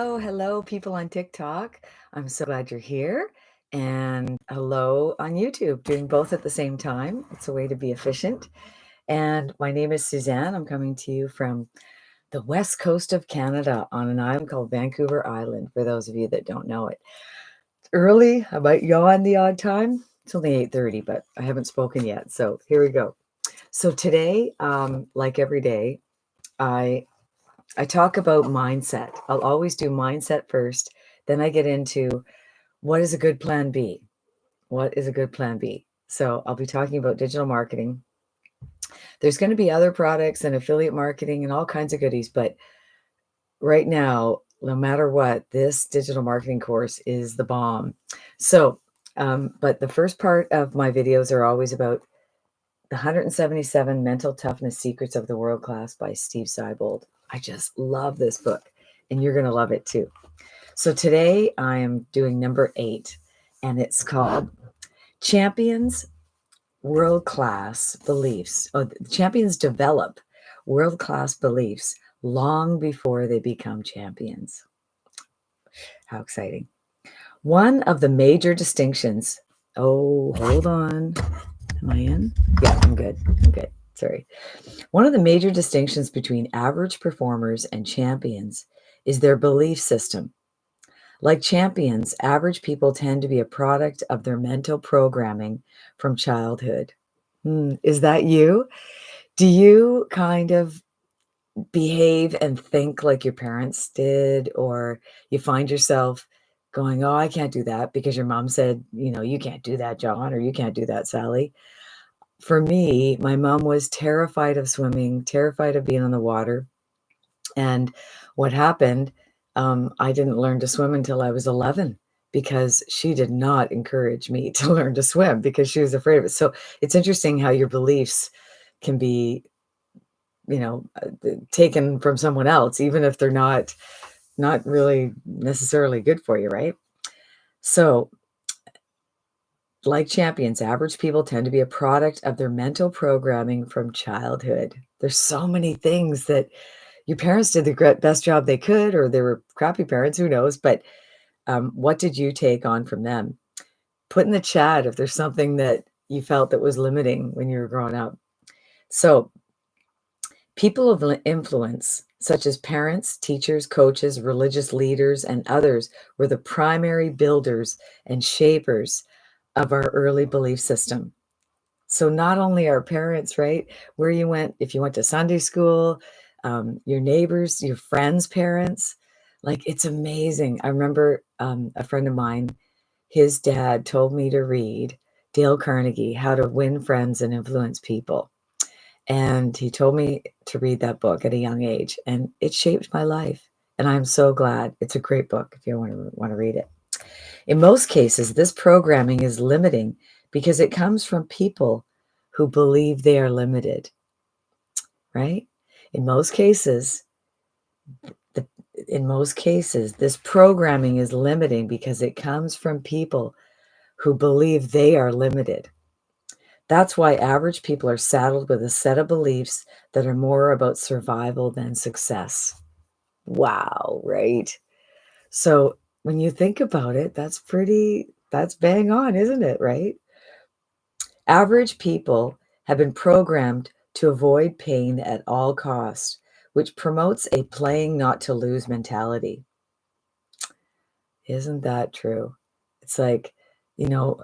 Oh, hello, people on TikTok. I'm so glad you're here. And hello on YouTube, doing both at the same time. It's a way to be efficient. And my name is Suzanne. I'm coming to you from the west coast of Canada on an island called Vancouver Island, for those of you that don't know it. It's early. I might yawn the odd time. It's only 8:30, but I haven't spoken yet. So here we go. So today, like every day, I I talk about mindset. I'll always do mindset first. Then I get into what is a good plan B? What is a good plan B? So I'll be talking about digital marketing. There's going to be other products and affiliate marketing and all kinds of goodies. But right now, no matter what, this digital marketing course is the bomb. So, but the first part of my videos are always about the 177 Mental Toughness Secrets of the World Class by Steve Seibold. I just love this book, and you're going to love it too. So today I am doing number 8, and it's called Champions World Class Beliefs. Oh, champions develop world class beliefs long before they become champions. How exciting. One of the major distinctions. Oh, hold on. Am I in? Yeah, I'm good. I'm good. Sorry. One of the major distinctions between average performers and champions is their belief system. Like champions, average people tend to be a product of their mental programming from childhood. Is that you? Do you kind of behave and think like your parents did, or you find yourself going, "Oh, I can't do that because your mom said, you can't do that, John, or you can't do that, Sally." For me, my mom was terrified of swimming, terrified of being on the water. And what happened, I didn't learn to swim until I was 11 because she did not encourage me to learn to swim because she was afraid of it. So it's interesting how your beliefs can be, taken from someone else, even if they're not really necessarily good for you, right? So, like champions, average people tend to be a product of their mental programming from childhood. There's so many things that your parents did the best job they could, or they were crappy parents, who knows? But what did you take on from them? Put in the chat if there's something that you felt that was limiting when you were growing up. So, people of influence, such as parents, teachers, coaches, religious leaders, and others, were the primary builders and shapers of our early belief system. So not only our parents, right? Where you went, if you went to Sunday school, your neighbors, your friends' parents, like it's amazing. I remember a friend of mine, his dad told me to read Dale Carnegie, How to Win Friends and Influence People. And he told me to read that book at a young age, and it shaped my life. And I'm so glad. It's a great book if you want to read it. In most cases, this programming is limiting because it comes from people who believe they are limited, right? In most cases, this programming is limiting because it comes from people who believe they are limited. That's why average people are saddled with a set of beliefs that are more about survival than success. Wow, right? So when you think about it, that's bang on, isn't it, right? Average people have been programmed to avoid pain at all costs, which promotes a playing not to lose mentality. Isn't that true? It's like, you know,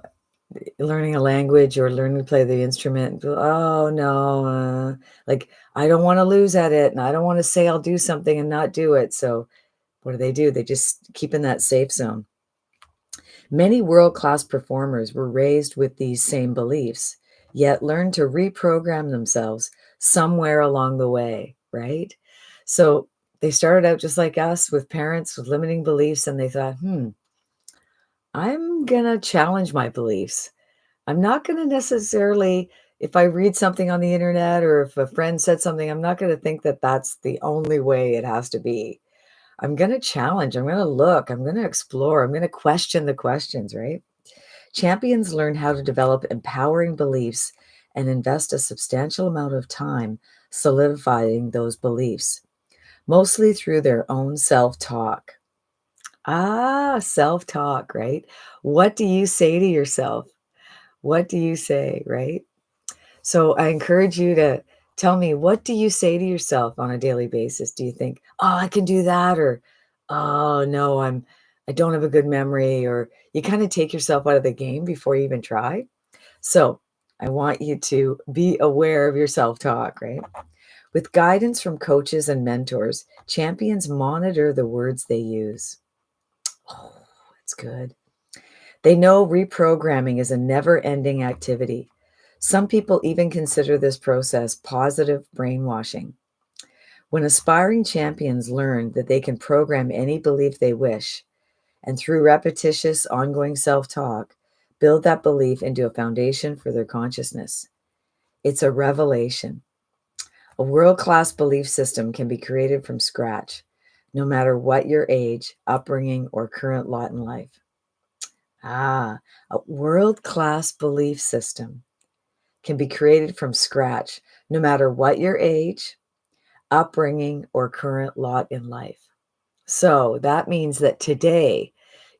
learning a language or learning to play the instrument. Oh no, like I don't want to lose at it, and I don't want to say I'll do something and not do it. So what do? They just keep in that safe zone. Many world-class performers were raised with these same beliefs, yet learned to reprogram themselves somewhere along the way, right? So they started out just like us with parents with limiting beliefs, and they thought, I'm going to challenge my beliefs. I'm not going to necessarily, if I read something on the internet or if a friend said something, I'm not going to think that that's the only way it has to be. I'm going to challenge, I'm going to look, I'm going to explore, I'm going to question the questions, right? Champions learn how to develop empowering beliefs and invest a substantial amount of time solidifying those beliefs, mostly through their own self talk. Self-talk, right? What do you say to yourself? What do you say, right? So I encourage you to tell me, what do you say to yourself on a daily basis? Do you think, "Oh, I can do that," or "Oh, no, I don't have a good memory," or you kinda take yourself out of the game before you even try? So, I want you to be aware of your self-talk, right? With guidance from coaches and mentors, champions monitor the words they use. Oh, that's good. They know reprogramming is a never ending activity. Some people even consider this process positive brainwashing. When aspiring champions learn that they can program any belief they wish, and through repetitious, ongoing self talk, build that belief into a foundation for their consciousness. It's a revelation. A world class belief system can be created from scratch, no matter what your age, upbringing, or current lot in life. A world class belief system can be created from scratch, no matter what your age, upbringing, or current lot in life. So that means that today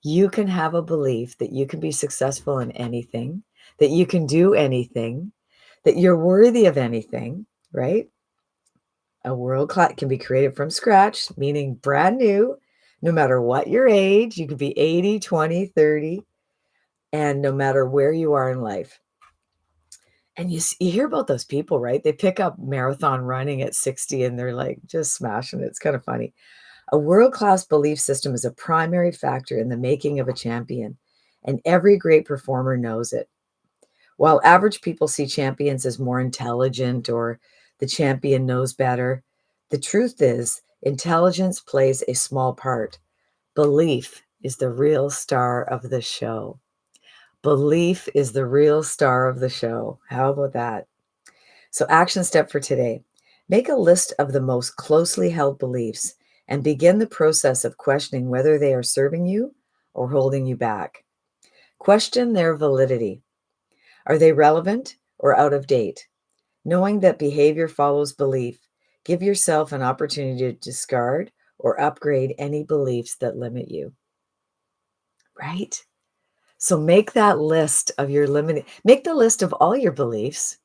you can have a belief that you can be successful in anything, that you can do anything, that you're worthy of anything, right? A world class can be created from scratch, meaning brand new, no matter what your age. You could be 80, 20, 30, and no matter where you are in life. And you hear about those people, right? They pick up marathon running at 60 and they're like just smashing it. It's kind of funny. A world-class belief system is a primary factor in the making of a champion, and every great performer knows it. While average people see champions as more intelligent or the champion knows better, the truth is intelligence plays a small part. Belief is the real star of the show. Belief is the real star of the show. How about that? So, action step for today: make a list of the most closely held beliefs and begin the process of questioning whether they are serving you or holding you back. Question their validity. Are they relevant or out of date? Knowing that behavior follows belief, give yourself an opportunity to discard or upgrade any beliefs that limit you, right? So make that list of your limiting, make the list of all your beliefs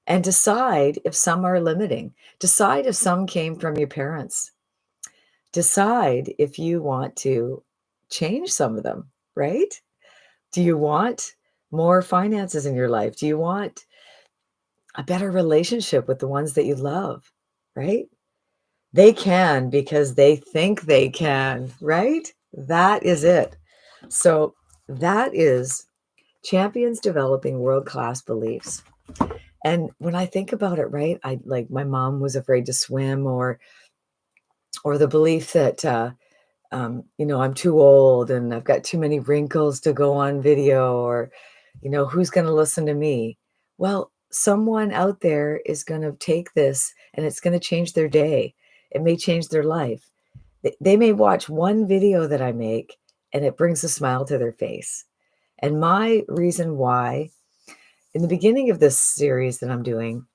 and decide if some are limiting. Decide if some came from your parents. Decide if you want to change some of them, right? Do you want more finances in your life? Do you want a better relationship with the ones that you love, right? They can because they think they can, right? That is it. So that is champions developing world-class beliefs. And when I think about it, right, I like my mom was afraid to swim or the belief that I'm too old and I've got too many wrinkles to go on video or, who's going to listen to me? Well, someone out there is going to take this and it's going to change their day. It may change their life. They may watch one video that I make and it brings a smile to their face. And my reason why, in the beginning of this series that I'm doing,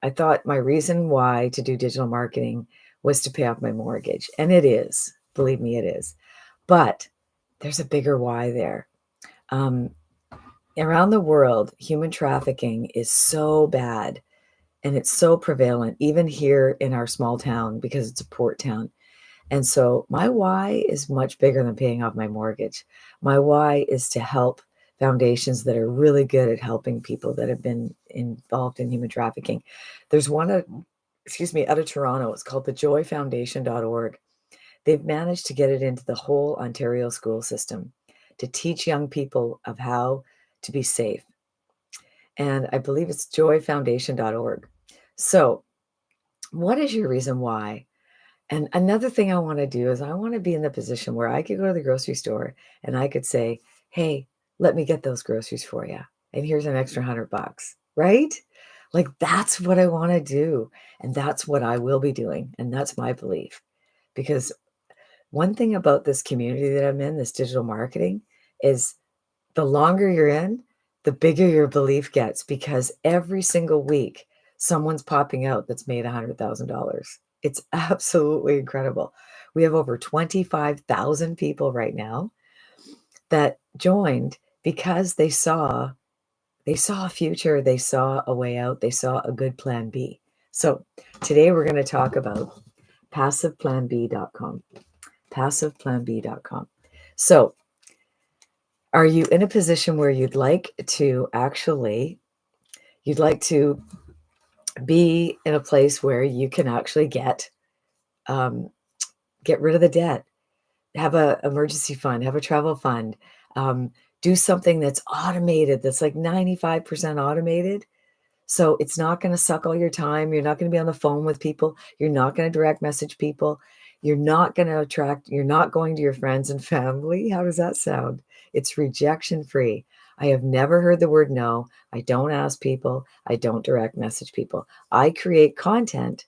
I thought my reason why to do digital marketing was to pay off my mortgage. And it is. Believe me, it is. But there's a bigger why there. Um, Around the world, human trafficking is so bad and it's so prevalent, even here in our small town because it's a port town. And so my why is much bigger than paying off my mortgage. My why is to help foundations that are really good at helping people that have been involved in human trafficking. There's one, out of Toronto. It's called the joyfoundation.org. They've managed to get it into the whole Ontario school system to teach young people of how to be safe. And I believe it's joyfoundation.org. So, what is your reason why? And another thing I want to do is I want to be in the position where I could go to the grocery store and I could say, "Hey, let me get those groceries for you. And here's an extra $100." Right? Like that's what I want to do. And that's what I will be doing. And that's my belief. Because one thing about this community that I'm in, this digital marketing, is the longer you're in, the bigger your belief gets because every single week someone's popping out that's made $100,000. It's absolutely incredible. We have over 25,000 people right now that joined because they saw a future, they saw a way out, they saw a good plan B. So today we're going to talk about PassivePlanB.com. PassivePlanB.com. So are you in a position where you'd like to be in a place where you can actually um, get rid of the debt, have a emergency fund, have a travel fund, um, do something that's automated, that's like 95% automated. So it's not going to suck all your time. You're not going to be on the phone with people. You're not going to direct message people. You're not going to your friends and family. How does that sound? It's rejection free. I have never heard the word no. I don't ask people. I don't direct message people. I create content,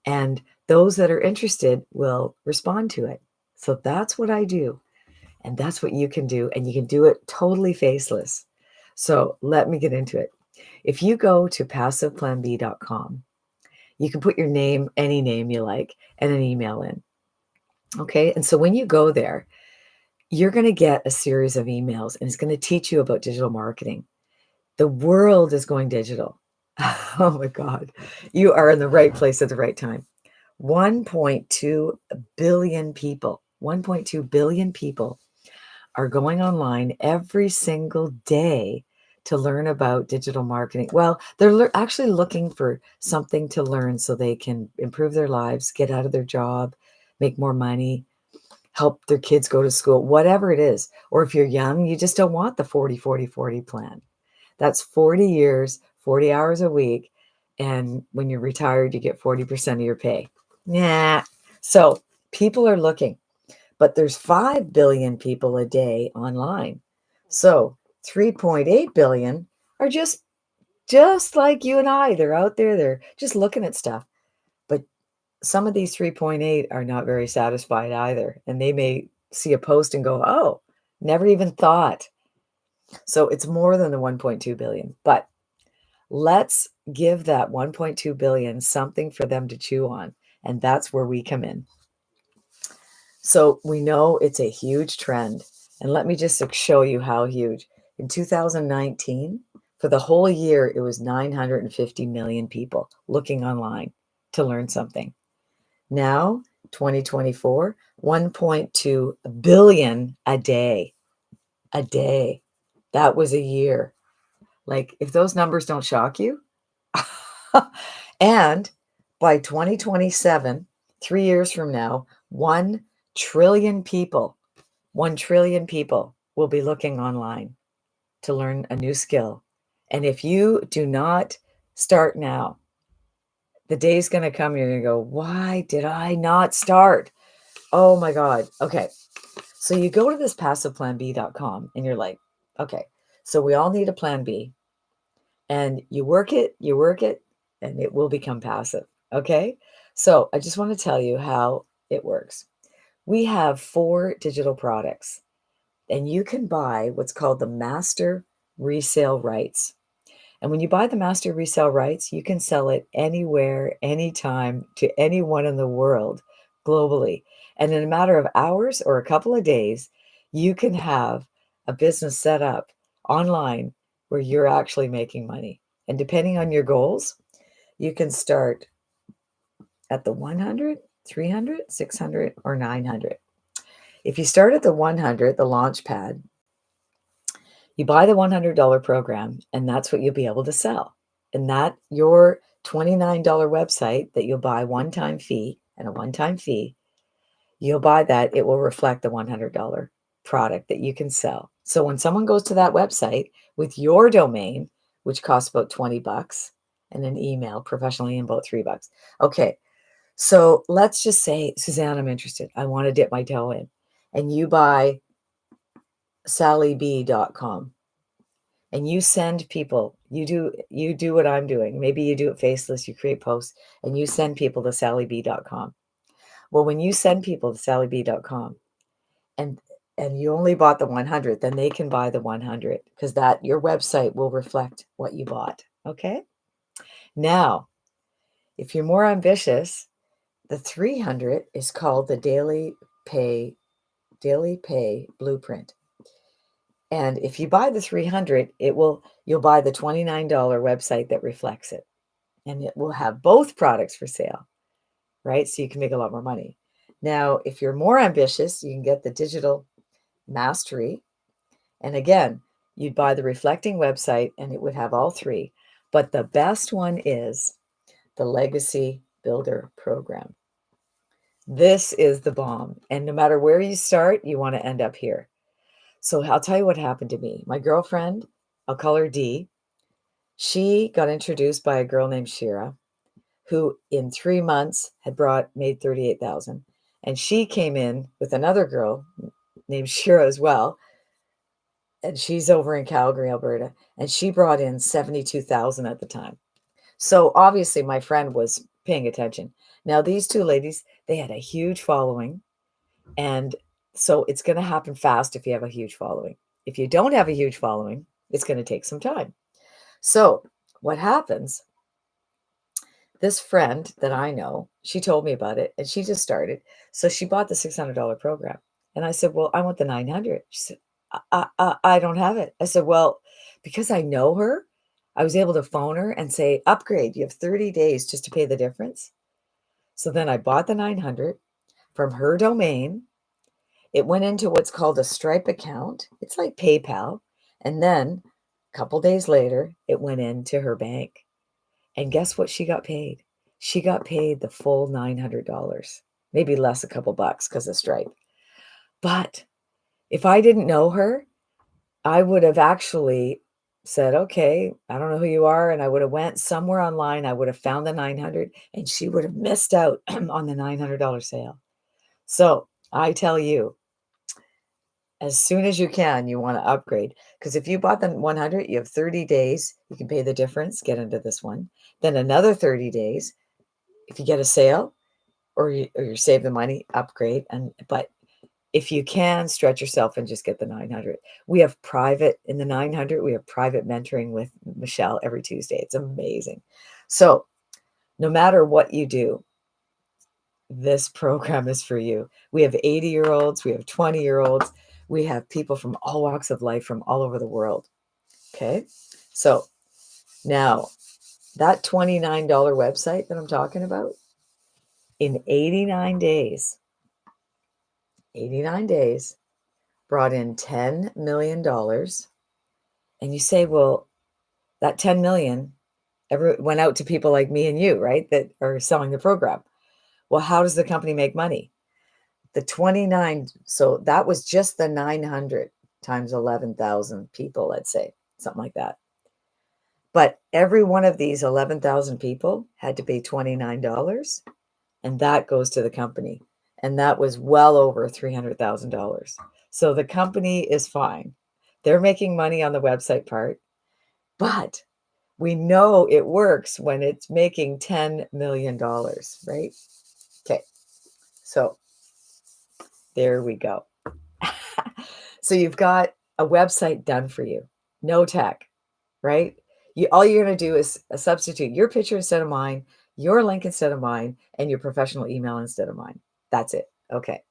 and those that are interested will respond to it. So that's what I do. And that's what you can do. And you can do it totally faceless. So let me get into it. If you go to PassivePlanB.com, you can put your name, any name you like, and an email in. Okay. And so when you go there, you're going to get a series of emails and it's going to teach you about digital marketing. The world is going digital. Oh my God. You are in the right place at the right time. 1.2 billion people, 1.2 billion people are going online every single day to learn about digital marketing. Well, they're actually looking for something to learn so they can improve their lives, get out of their job, make more money, help their kids go to school, whatever it is. Or if you're young, you just don't want the 40-40-40 plan. That's 40 years, 40 hours a week. And when you're retired, you get 40% of your pay. Yeah. So people are looking, but there's 5 billion people a day online. So 3.8 billion are just like you and I. They're out there, they're just looking at stuff. But some of these 3.8 are not very satisfied either. And they may see a post and go, oh, never even thought. So it's more than the 1.2 billion. But let's give that 1.2 billion something for them to chew on. And that's where we come in. So we know it's a huge trend. And let me just show you how huge. In 2019, for the whole year, it was 950 million people looking online to learn something. Now, 2024, 1.2 billion a day. A day. That was a year. Like, if those numbers don't shock you. And by 2027, 3 years from now, 1 trillion people, 1 trillion people will be looking online to learn a new skill. And if you do not start now, the day's going to come, you're going to go, why did I not start? Oh my God. Okay. So you go to this PassivePlanB.com and you're like, okay, so we all need a plan B. And you work it, and it will become passive. Okay. So I just want to tell you how it works. We have 4 digital products, and you can buy what's called the master resale rights. And when you buy the master resale rights, you can sell it anywhere, anytime to anyone in the world globally. And in a matter of hours or a couple of days, you can have a business set up online where you're actually making money. And depending on your goals, you can start at the 100, 300, 600, or 900. If you start at the 100, the launch pad, you buy the $100 program, and that's what you'll be able to sell. And that your $29 website that you'll buy one-time fee and a one-time fee, you'll buy that, it will reflect the $100 product that you can sell. So when someone goes to that website with your domain, which costs about 20 bucks, and an email professionally in about $3. Okay. So let's just say, Suzanne, I'm interested. I want to dip my toe in. And you buy sallyb.com. And you send people, you do what I'm doing. Maybe you do it faceless, you create posts, and you send people to sallyb.com. Well, when you send people to sallyb.com and you only bought the 100, then they can buy the 100 because that your website will reflect what you bought. Okay. Now, if you're more ambitious, The 300 is called the Daily Pay Blueprint. And if you buy the 300, you'll buy the $29 website that reflects it. And it will have both products for sale, right? So you can make a lot more money. Now, if you're more ambitious, you can get the Digital Mastery. And again, you'd buy the reflecting website and it would have all three. But the best one is the Legacy Builder Program. This is the bomb. And no matter where you start, you want to end up here. So I'll tell you what happened to me. My girlfriend, I'll call her D, she got introduced by a girl named Shira, who in 3 months had made 38,000. And she came in with another girl named Shira as well. And she's over in Calgary, Alberta. And she brought in 72,000 at the time. So obviously my friend was paying attention. Now, these two ladies, they had a huge following. And so it's going to happen fast if you have a huge following. If you don't have a huge following, it's going to take some time. So what happens, this friend that I know, she told me about it and she just started. So she bought the $600 program. And I said, well, I want the 900. She said, I don't have it. I said, well, because I know her, I was able to phone her and say, upgrade, you have 30 days just to pay the difference. So then I bought the 900 from her domain. It went into what's called a Stripe account. It's like PayPal. And then a couple days later, it went into her bank. And guess what she got paid? She got paid the full $900, maybe less a couple bucks because of Stripe. But if I didn't know her, I would have actually said, okay, I don't know who you are. And I would have went somewhere online. I would have found the 900 and she would have missed out on the $900 sale. So I tell you, as soon as you can, you want to upgrade. Because if you bought the 100, you have 30 days. You can pay the difference, get into this one. Then another 30 days. If you get a sale or you save the money, upgrade. But if you can, stretch yourself and just get the 900. We have private, in the 900, we have private mentoring with Michelle every Tuesday. It's amazing. So no matter what you do, this program is for you. We have 80-year-olds, we have 20-year-olds, we have people from all walks of life from all over the world. Okay. So now that $29 website that I'm talking about, in 89 days, brought in $10 million. And you say, well, that 10 million went out to people like me and you, right? That are selling the program. Well, how does the company make money? The 29, so that was just the 900 times 11,000 people, let's say, something like that. But every one of these 11,000 people had to pay $29, and that goes to the company. And that was well over $300,000. So the company is fine. They're making money on the website part, but we know it works when it's making $10 million, right? Okay, so there we go. So you've got a website done for you, no tech, right? All you're going to do is substitute your picture instead of mine, your link instead of mine, and your professional email instead of mine. That's it. Okay.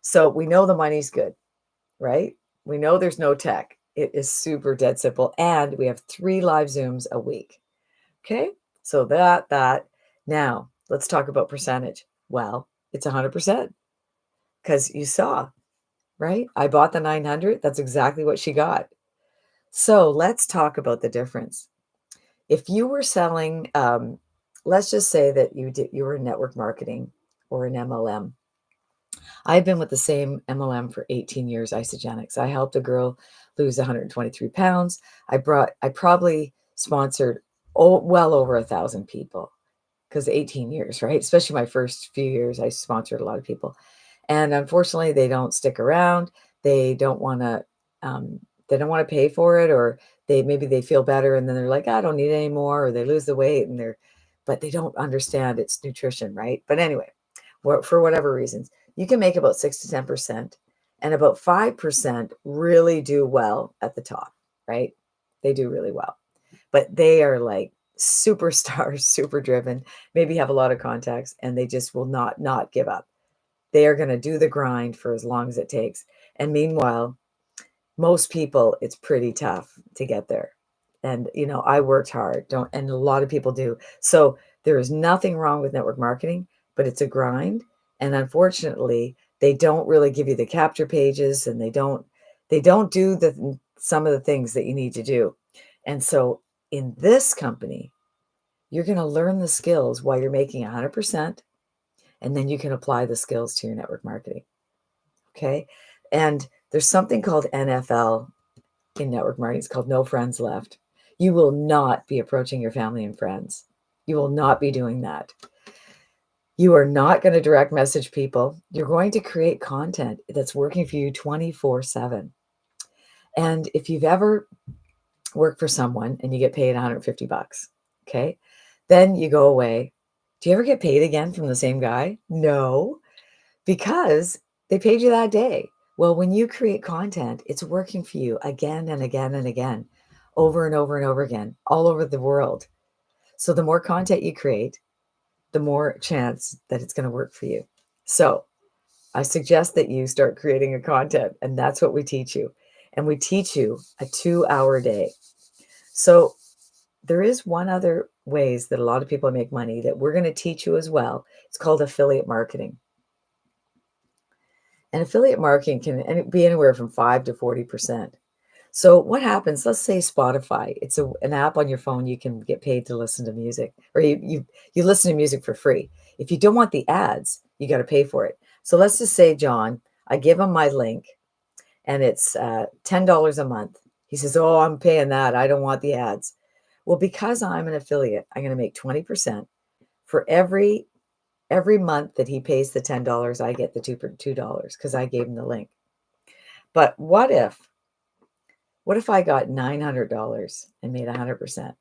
So we know the money's good, right? We know there's no tech. It is super dead simple. And we have 3 live Zooms a week. Okay. So that. Now let's talk about percentage. Well, it's 100% because you saw, right? I bought the 900. That's exactly what she got. So let's talk about the difference. If you were selling, let's just say that you were in network marketing or an MLM. I've been with the same MLM for 18 years, Isogenics. I helped a girl lose 123 pounds. I probably sponsored well over 1,000 people because 18 years, right? Especially my first few years, I sponsored a lot of people. And unfortunately, they don't stick around. They don't want to pay for it, or maybe they feel better and then they're like, I don't need it anymore, or they lose the weight but they don't understand it's nutrition, right? But anyway, for whatever reasons, you can make about 6 to 10%, and about 5% really do well at the top, right? They do really well, but they are like superstars, super driven, maybe have a lot of contacts, and they just will not give up. They are going to do the grind for as long as it takes. And meanwhile, most people, it's pretty tough to get there. And, I worked hard, and a lot of people do. So there is nothing wrong with network marketing, but it's a grind. And unfortunately, they don't really give you the capture pages, and they don't do some of the things that you need to do. And so in this company, you're going to learn the skills while you're making 100%, and then you can apply the skills to your network marketing. Okay. And there's something called NFL in network marketing. It's called No Friends Left. You will not be approaching your family and friends. You will not be doing that. You are not going to direct message people. You're going to create content that's working for you 24/7. And if you've ever worked for someone and you get paid $150, okay, then you go away. Do you ever get paid again from the same guy? No, because they paid you that day. Well, when you create content, it's working for you again and again and again, over and over and over again, all over the world. So the more content you create, the more chance that it's going to work for you. So I suggest that you start creating a content, and that's what we teach you. And we teach you a 2-hour day. So there is one other ways that a lot of people make money that we're going to teach you as well. It's called affiliate marketing. And affiliate marketing can be anywhere from 5 to 40%. So what happens, let's say Spotify, it's an app on your phone. You can get paid to listen to music, or you listen to music for free. If you don't want the ads, you got to pay for it. So let's just say, John, I give him my link, and it's $10 a month. He says, oh, I'm paying that. I don't want the ads. Well, because I'm an affiliate, I'm going to make 20% for every month that he pays the $10. I get the $2 because I gave him the link. But what if I got $900 and made 100%?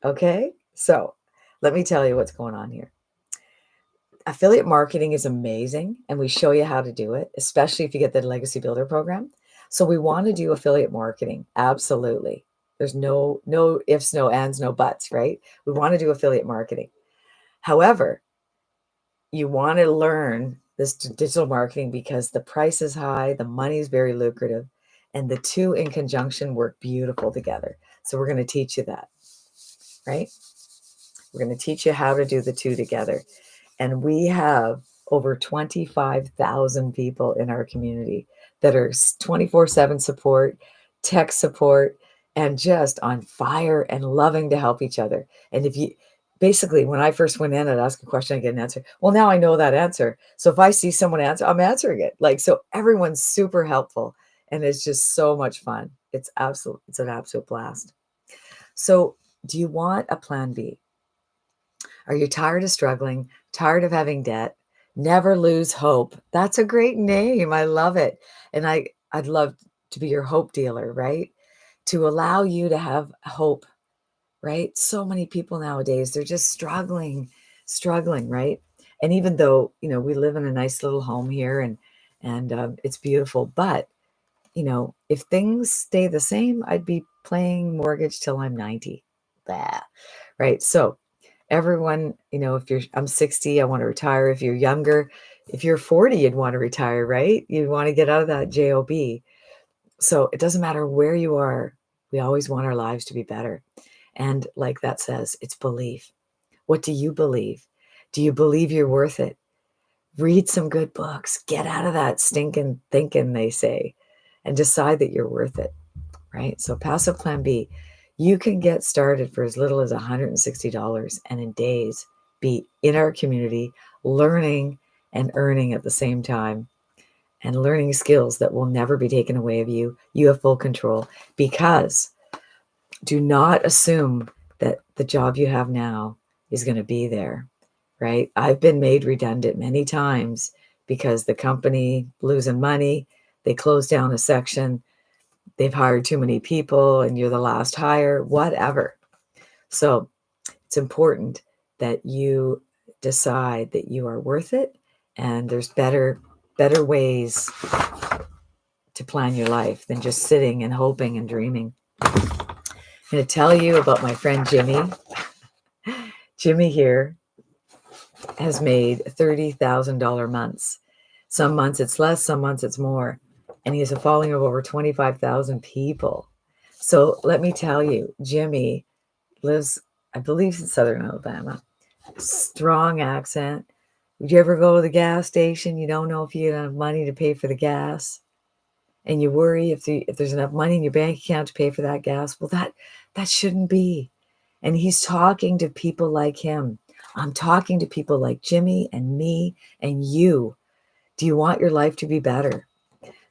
Okay, so let me tell you what's going on here. Affiliate marketing is amazing, and we show you how to do it, especially if you get the Legacy Builder program. So we want to do affiliate marketing. Absolutely. There's no ifs, no ands, no buts, right? We want to do affiliate marketing. However, you want to learn this digital marketing because the price is high, the money is very lucrative, and the two in conjunction work beautiful together. So we're going to teach you that, right? We're going to teach you how to do the two together. And we have over 25,000 people in our community that are 24/7 support, tech support, and just on fire and loving to help each other. And basically, when I first went in, I'd ask a question, I get an answer. Well, now I know that answer. So if I see someone answer, I'm answering it. So everyone's super helpful, and it's just so much fun. It's an absolute blast. So do you want a plan B? Are you tired of struggling, tired of having debt? Never lose hope. That's a great name. I love it. And I'd love to be your hope dealer, right? To allow you to have hope, right? So many people nowadays, they're just struggling, right? And even though, we live in a nice little home here, and it's beautiful, but if things stay the same, I'd be paying mortgage till I'm 90. Blah. Right? So everyone, I'm 60, I want to retire. If you're younger, if you're 40, you'd want to retire, right? You'd want to get out of that job. So it doesn't matter where you are. We always want our lives to be better. And like that says, it's belief. What do you believe? Do you believe you're worth it? Read some good books. Get out of that stinking thinking, they say, and decide that you're worth it, right? So PassivePlanB, you can get started for as little as $160 and in days be in our community, learning and earning at the same time, and learning skills that will never be taken away of you. You have full control, because do not assume that the job you have now is going to be there, right? I've been made redundant many times because the company losing money, they closed down a section, they've hired too many people, and you're the last hire, whatever. So it's important that you decide that you are worth it, and there's better ways to plan your life than just sitting and hoping and dreaming. I'm going to tell you about my friend Jimmy. Jimmy here has made $30,000 months. Some months it's less, some months it's more. And he has a following of over 25,000 people. So let me tell you, Jimmy lives, I believe, in Southern Alabama. Strong accent. Would you ever go to the gas station? You don't know if you have money to pay for the gas, and you worry if there's enough money in your bank account to pay for that gas. Well, that shouldn't be. And he's talking to people like him. I'm talking to people like Jimmy and me and you. Do you want your life to be better?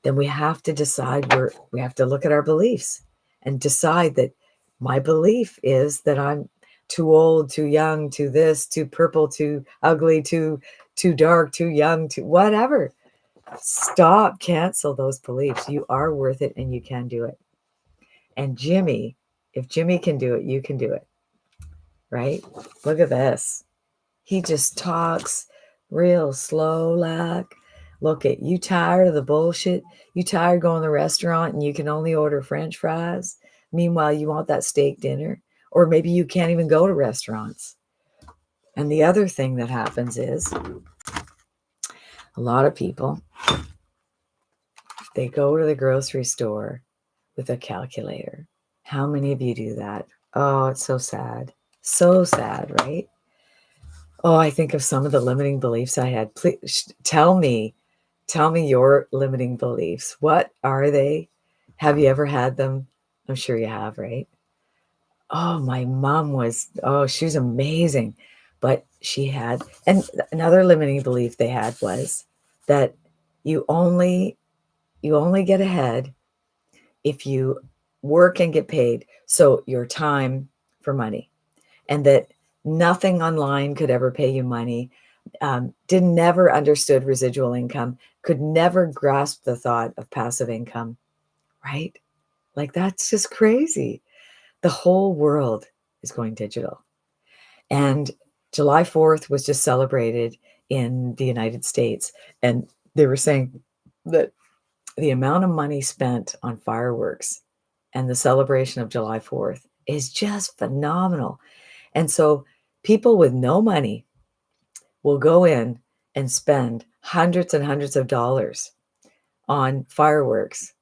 Then we have to decide we have to look at our beliefs and decide that my belief is that I'm too old, too young, too this, too purple, too ugly, too dark, too young, too whatever. Stop, cancel those beliefs. You are worth it and you can do it. And Jimmy, if Jimmy can do it, you can do it. Right? Look at this. He just talks real slow like. Look at you, tired of the bullshit? You tired going to the restaurant and you can only order French fries? Meanwhile, you want that steak dinner? Or maybe you can't even go to restaurants. And the other thing that happens is a lot of people, they go to the grocery store with a calculator. How many of you do that? Oh, it's so sad. So sad, right? Oh, I think of some of the limiting beliefs I had. Please tell me your limiting beliefs. What are they? Have you ever had them? I'm sure you have, right? Oh, my mom she was amazing. But she had, and another limiting belief they had was that you only get ahead if you work and get paid. So your time for money, and that nothing online could ever pay you money. Never understood residual income, could never grasp the thought of passive income, right? Like, that's just crazy. The whole world is going digital. And July 4th was just celebrated in the United States. And they were saying that the amount of money spent on fireworks and the celebration of July 4th is just phenomenal. And so people with no money will go in and spend hundreds and hundreds of dollars on fireworks,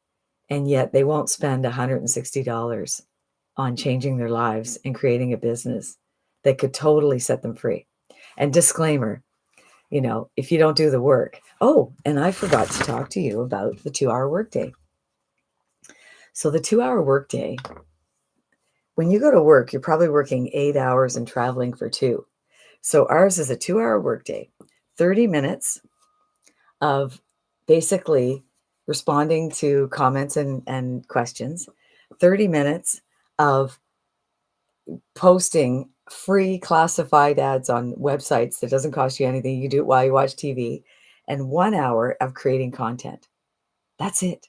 and yet they won't spend $160 on changing their lives and creating a business that could totally set them free. And disclaimer, if you don't do the work. Oh, and I forgot to talk to you about the 2-hour workday. So the 2-hour workday, when you go to work, you're probably working 8 hours and traveling for 2. So ours is a 2-hour workday, 30 minutes of basically responding to comments and questions, 30 minutes of posting free classified ads on websites that doesn't cost you anything. You do it while you watch TV, and 1 hour of creating content. That's it.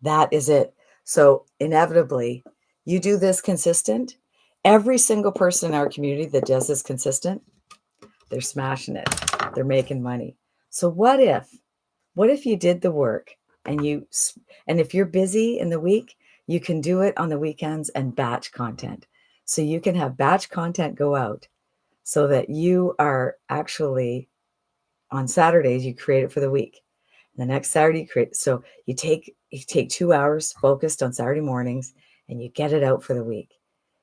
That is it. So inevitably, you do this consistent. Every single person in our community that does this consistent, they're smashing it. They're making money. So what if you did the work and if you're busy in the week, you can do it on the weekends and batch content. So you can have batch content go out so that you are actually on Saturdays, you create it for the week. The next Saturday you create. So you take 2 hours focused on Saturday mornings and you get it out for the week.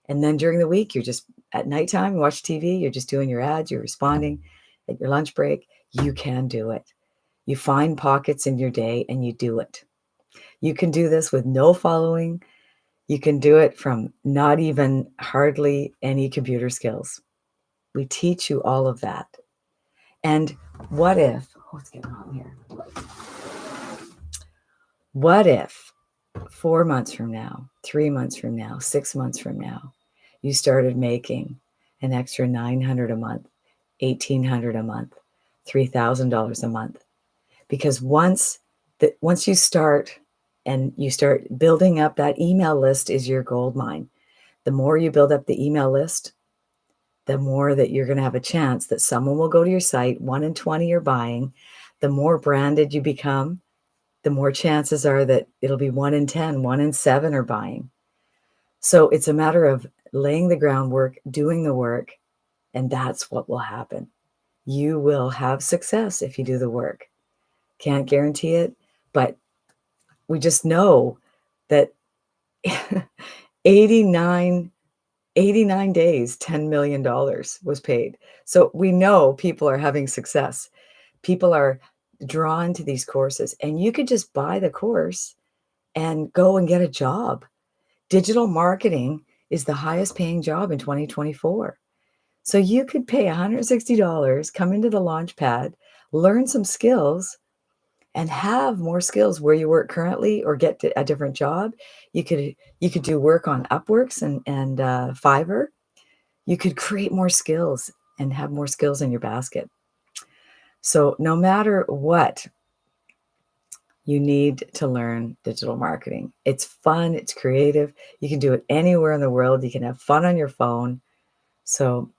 And then during the week, you're just at nighttime, you watch TV, you're just doing your ads, you're responding at your lunch break. You can do it. You find pockets in your day and you do it. You can do this with no following. You can do it from not even hardly any computer skills. We teach you all of that. And what's going on here? What if 4 months from now, 3 months from now, 6 months from now, you started making an extra $900 a month, $1,800 a month, $3,000 a month? Because once you start building up, that email list is your gold mine. The more you build up the email list, the more that you're going to have a chance that someone will go to your site. 1 in 20 are buying. The more branded you become, the more chances are that it'll be 1 in 10, 1 in 7 are buying. So it's a matter of laying the groundwork, doing the work, and that's what will happen. You will have success if you do the work. Can't guarantee it, but we just know that 89 89 days, $10 million was paid. So we know people are having success. People are drawn to these courses, and you could just buy the course and go and get a job. Digital marketing is the highest paying job in 2024. So you could pay $160, come into the Launchpad, learn some skills, and have more skills where you work currently or get to a different job. You could do work on Upworks and Fiverr. You could create more skills and have more skills in your basket. So no matter what, you need to learn digital marketing. It's fun, it's creative. You can do it anywhere in the world. You can have fun on your phone. So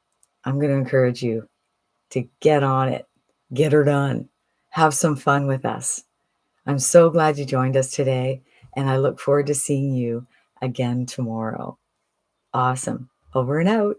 I'm going to encourage you to get on it, get her done, have some fun with us. I'm so glad you joined us today, and I look forward to seeing you again tomorrow. Awesome. Over and out.